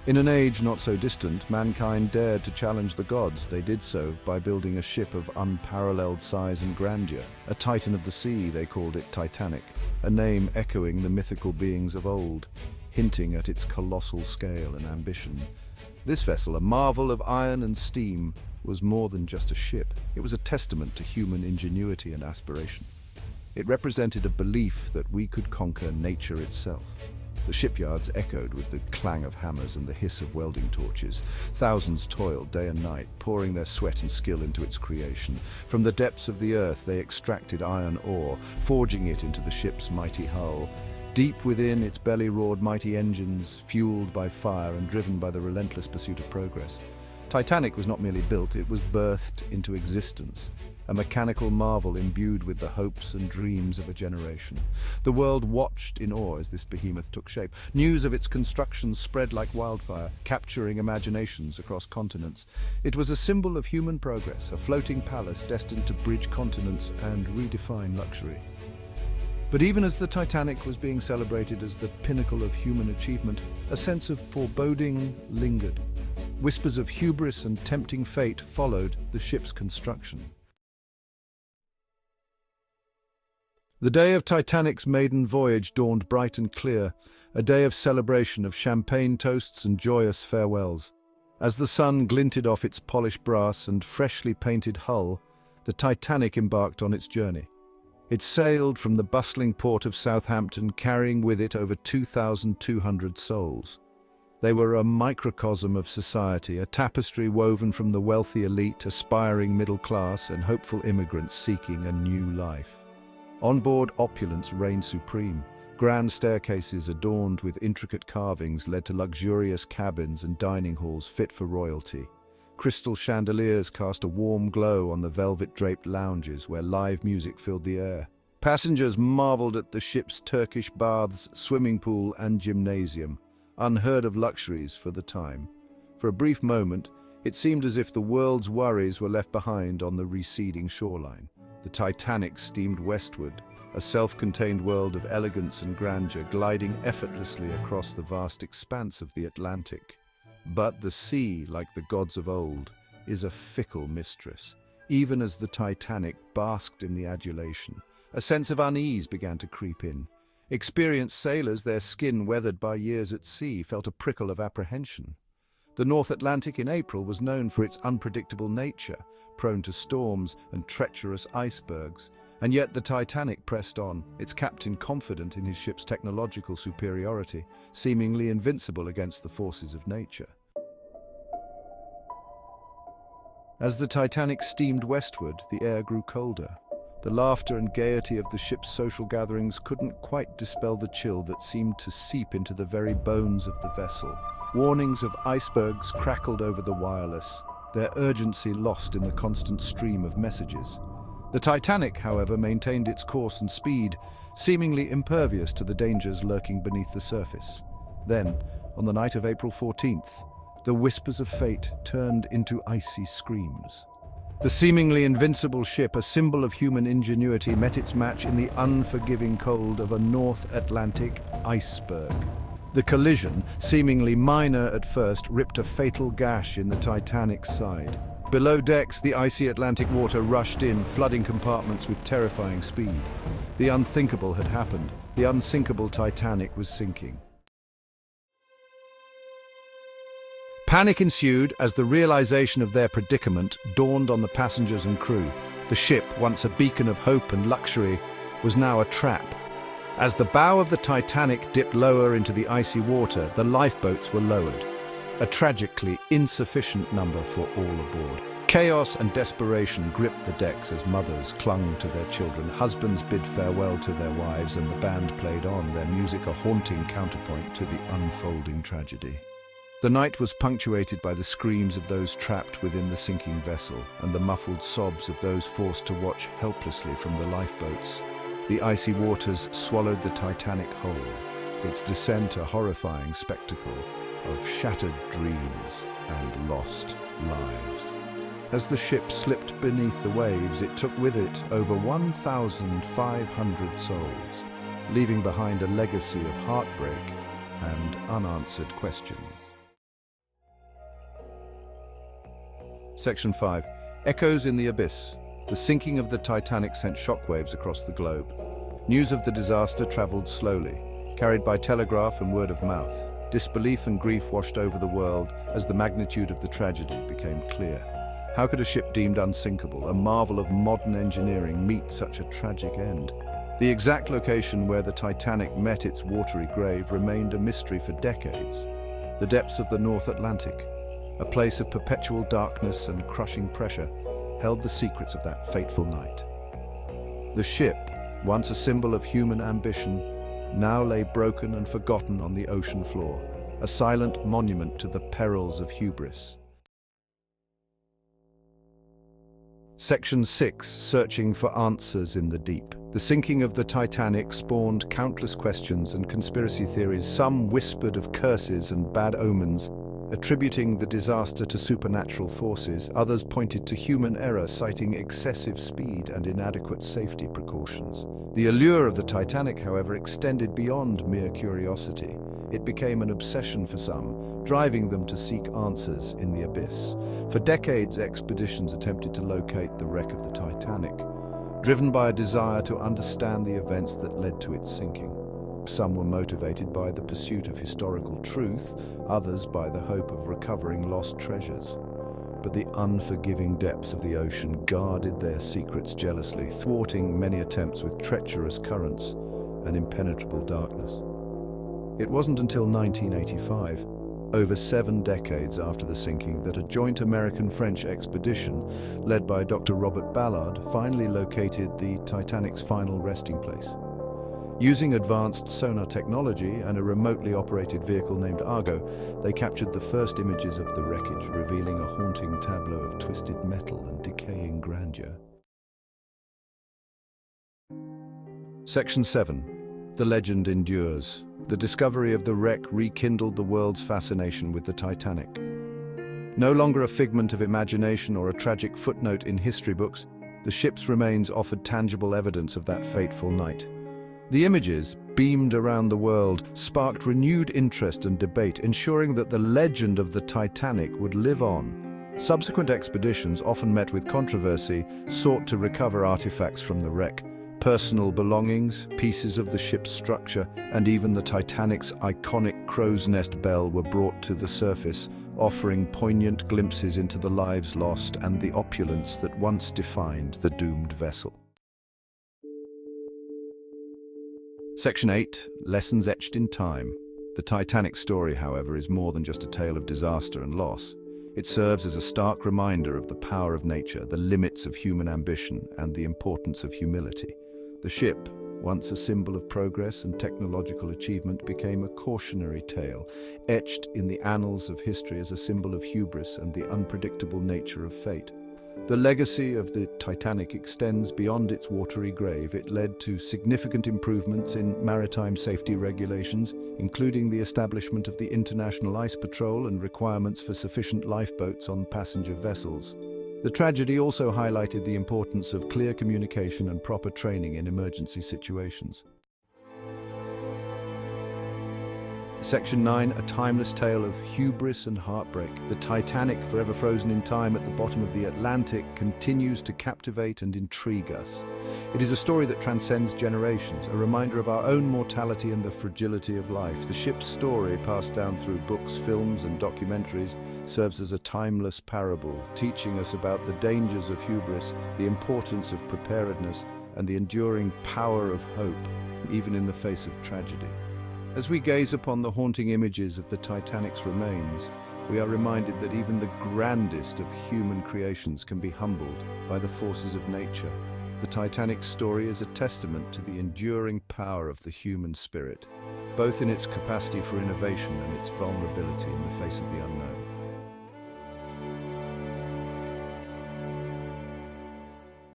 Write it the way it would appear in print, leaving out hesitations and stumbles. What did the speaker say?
In an age not so distant, mankind dared to challenge the gods. They did so by building a ship of unparalleled size and grandeur. A titan of the sea, they called it Titanic, a name echoing the mythical beings of old, hinting at its colossal scale and ambition. This vessel, a marvel of iron and steam, was more than just a ship. It was a testament to human ingenuity and aspiration. It represented a belief that we could conquer nature itself. The shipyards echoed with the clang of hammers and the hiss of welding torches. Thousands toiled day and night, pouring their sweat and skill into its creation. From the depths of the earth they extracted iron ore, forging it into the ship's mighty hull. Deep within its belly roared mighty engines, fueled by fire and driven by the relentless pursuit of progress. Titanic was not merely built, it was birthed into existence. A mechanical marvel imbued with the hopes and dreams of a generation. The world watched in awe as this behemoth took shape. News of its construction spread like wildfire, capturing imaginations across continents. It was a symbol of human progress, a floating palace destined to bridge continents and redefine luxury. But even as the Titanic was being celebrated as the pinnacle of human achievement, a sense of foreboding lingered. Whispers of hubris and tempting fate followed the ship's construction. The day of Titanic's maiden voyage dawned bright and clear, a day of celebration of champagne toasts and joyous farewells. As the sun glinted off its polished brass and freshly painted hull, the Titanic embarked on its journey. It sailed from the bustling port of Southampton, carrying with it over 2,200 souls. They were a microcosm of society, a tapestry woven from the wealthy elite, aspiring middle class, and hopeful immigrants seeking a new life. On board, opulence reigned supreme. Grand staircases adorned with intricate carvings led to luxurious cabins and dining halls fit for royalty. Crystal chandeliers cast a warm glow on the velvet-draped lounges where live music filled the air. Passengers marveled at the ship's Turkish baths, swimming pool, and gymnasium, unheard-of luxuries for the time. For a brief moment, it seemed as if the world's worries were left behind on the receding shoreline. The Titanic steamed westward, a self-contained world of elegance and grandeur, gliding effortlessly across the vast expanse of the Atlantic. But the sea, like the gods of old, is a fickle mistress. Even as the Titanic basked in the adulation, a sense of unease began to creep in. Experienced sailors, their skin weathered by years at sea, felt a prickle of apprehension. The North Atlantic in April was known for its unpredictable nature, prone to storms and treacherous icebergs. And yet the Titanic pressed on, its captain confident in his ship's technological superiority, seemingly invincible against the forces of nature. As the Titanic steamed westward, the air grew colder. The laughter and gaiety of the ship's social gatherings couldn't quite dispel the chill that seemed to seep into the very bones of the vessel. Warnings of icebergs crackled over the wireless, their urgency lost in the constant stream of messages. The Titanic, however, maintained its course and speed, seemingly impervious to the dangers lurking beneath the surface. Then, on the night of April 14th, the whispers of fate turned into icy screams. The seemingly invincible ship, a symbol of human ingenuity, met its match in the unforgiving cold of a North Atlantic iceberg. The collision, seemingly minor at first, ripped a fatal gash in the Titanic's side. Below decks, the icy Atlantic water rushed in, flooding compartments with terrifying speed. The unthinkable had happened. The unsinkable Titanic was sinking. Panic ensued as the realization of their predicament dawned on the passengers and crew. The ship, once a beacon of hope and luxury, was now a trap. As the bow of the Titanic dipped lower into the icy water, the lifeboats were lowered. A tragically insufficient number for all aboard. Chaos and desperation gripped the decks as mothers clung to their children, husbands bid farewell to their wives, and the band played on, their music a haunting counterpoint to the unfolding tragedy. The night was punctuated by the screams of those trapped within the sinking vessel and the muffled sobs of those forced to watch helplessly from the lifeboats. The icy waters swallowed the Titanic whole, its descent a horrifying spectacle of shattered dreams and lost lives. As the ship slipped beneath the waves, it took with it over 1,500 souls, leaving behind a legacy of heartbreak and unanswered questions. Section 5. Echoes in the abyss. The sinking of the Titanic sent shockwaves across the globe. News of the disaster traveled slowly, carried by telegraph and word of mouth. Disbelief and grief washed over the world as the magnitude of the tragedy became clear. How could a ship deemed unsinkable, a marvel of modern engineering, meet such a tragic end? The exact location where the Titanic met its watery grave remained a mystery for decades. The depths of the North Atlantic, a place of perpetual darkness and crushing pressure, held the secrets of that fateful night. The ship, once a symbol of human ambition, now lay broken and forgotten on the ocean floor, a silent monument to the perils of hubris. Section 6. Searching for answers in the deep. The sinking of the Titanic spawned countless questions and conspiracy theories. Some whispered of curses and bad omens, attributing the disaster to supernatural forces. Others pointed to human error, citing excessive speed and inadequate safety precautions. The allure of the Titanic, however, extended beyond mere curiosity. It became an obsession for some, driving them to seek answers in the abyss. For decades, expeditions attempted to locate the wreck of the Titanic, driven by a desire to understand the events that led to its sinking. Some were motivated by the pursuit of historical truth, others by the hope of recovering lost treasures. But the unforgiving depths of the ocean guarded their secrets jealously, thwarting many attempts with treacherous currents and impenetrable darkness. It wasn't until 1985, over 7 decades after the sinking, that a joint American-French expedition, led by Dr. Robert Ballard, finally located the Titanic's final resting place. Using advanced sonar technology and a remotely operated vehicle named Argo, they captured the first images of the wreckage, revealing a haunting tableau of twisted metal and decaying grandeur. Section 7. The legend endures. The discovery of the wreck rekindled the world's fascination with the Titanic. No longer a figment of imagination or a tragic footnote in history books, the ship's remains offered tangible evidence of that fateful night. The images, beamed around the world, sparked renewed interest and debate, ensuring that the legend of the Titanic would live on. Subsequent expeditions, often met with controversy, sought to recover artifacts from the wreck. Personal belongings, pieces of the ship's structure, and even the Titanic's iconic crow's nest bell were brought to the surface, offering poignant glimpses into the lives lost and the opulence that once defined the doomed vessel. Section 8. Lessons etched in time. The Titanic story, however, is more than just a tale of disaster and loss. It serves as a stark reminder of the power of nature, the limits of human ambition, and the importance of humility. The ship, once a symbol of progress and technological achievement, became a cautionary tale, etched in the annals of history as a symbol of hubris and the unpredictable nature of fate. The legacy of the Titanic extends beyond its watery grave. It led to significant improvements in maritime safety regulations, including the establishment of the International Ice Patrol and requirements for sufficient lifeboats on passenger vessels. The tragedy also highlighted the importance of clear communication and proper training in emergency situations. Section 9, a timeless tale of hubris and heartbreak. The Titanic, forever frozen in time at the bottom of the Atlantic, continues to captivate and intrigue us. It is a story that transcends generations, a reminder of our own mortality and the fragility of life. The ship's story, passed down through books, films, and documentaries, serves as a timeless parable, teaching us about the dangers of hubris, the importance of preparedness, and the enduring power of hope, even in the face of tragedy. As we gaze upon the haunting images of the Titanic's remains, we are reminded that even the grandest of human creations can be humbled by the forces of nature. The Titanic's story is a testament to the enduring power of the human spirit, both in its capacity for innovation and its vulnerability in the face of the unknown.